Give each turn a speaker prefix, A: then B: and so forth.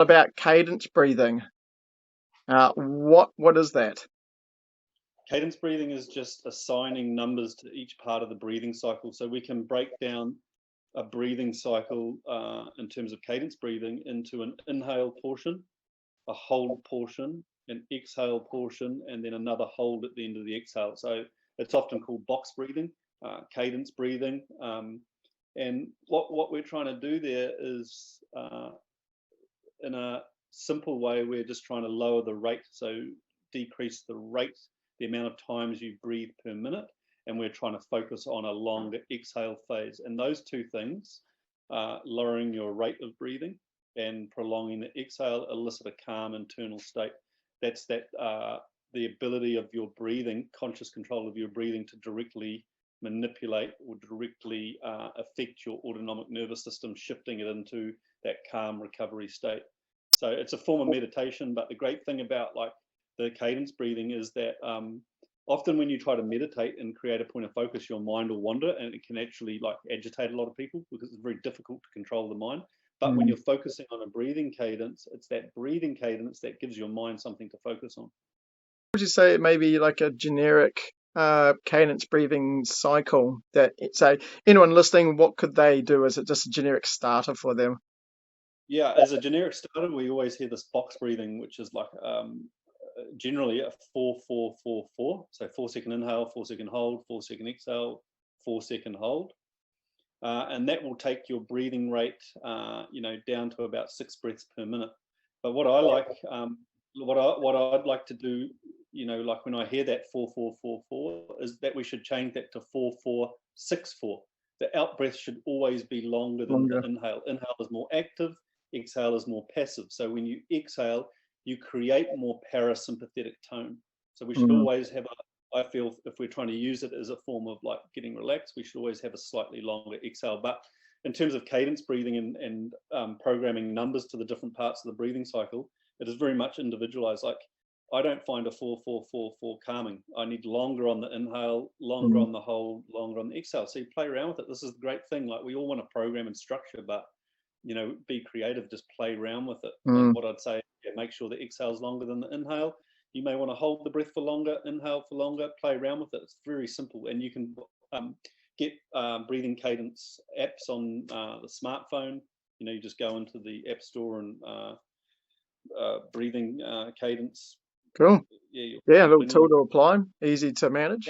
A: About cadence breathing. What is that?
B: Cadence breathing is just assigning numbers to each part of the breathing cycle. So we can break down a breathing cycle in terms of cadence breathing into an inhale portion, a hold portion, an exhale portion, and then another hold at the end of the exhale. So it's often called box breathing, cadence breathing. And what we're trying to do there is, in a simple way, we're just trying to lower the rate, so decrease the rate, the amount of times you breathe per minute, and we're trying to focus on a longer exhale phase. And those two things, lowering your rate of breathing and prolonging the exhale, elicit a calm internal state. That's the ability of your breathing, conscious control of your breathing, to directly manipulate or directly affect your autonomic nervous system, shifting it into that calm recovery state. So it's a form of meditation, but the great thing about like the cadence breathing is that often when you try to meditate and create a point of focus, your mind will wander, and it can actually like agitate a lot of people because it's very difficult to control the mind. But when you're focusing on a breathing cadence, it's that breathing cadence that gives your mind something to focus on.
A: Would you say it may be like a generic cadence breathing cycle that say anyone listening, what could they do? Is it just a generic starter for them?
B: Yeah, as a generic starter, we always hear this box breathing, which is like generally a 4-4-4-4. So 4-second inhale, 4-second hold, 4-second exhale, 4-second hold. And that will take your breathing rate, down to about 6 breaths per minute. But what I like, what I'd like to do, like when I hear that 4-4-4-4, is that we should change that to 4-4-6-4. The out breath should always be longer than the inhale. Inhale is more active, exhale is more passive. So when you exhale, you create more parasympathetic tone. So we should always have I feel if we're trying to use it as a form of like getting relaxed, we should always have a slightly longer exhale. But in terms of cadence breathing and programming numbers to the different parts of the breathing cycle, it is very much individualized. Like I don't find a 4-4-4-4 calming. I need longer on the inhale, longer on the hold, longer on the exhale. So you play around with it. This is the great thing. Like we all want to program and structure, but be creative, just play around with it. And what I'd say, make sure the exhale is longer than the inhale. You may want to hold the breath for longer, inhale for longer, play around with it. It's very simple. And you can get breathing cadence apps on the smartphone. You just go into the app store and breathing cadence.
A: Cool. Yeah, a little tool to apply, easy to manage.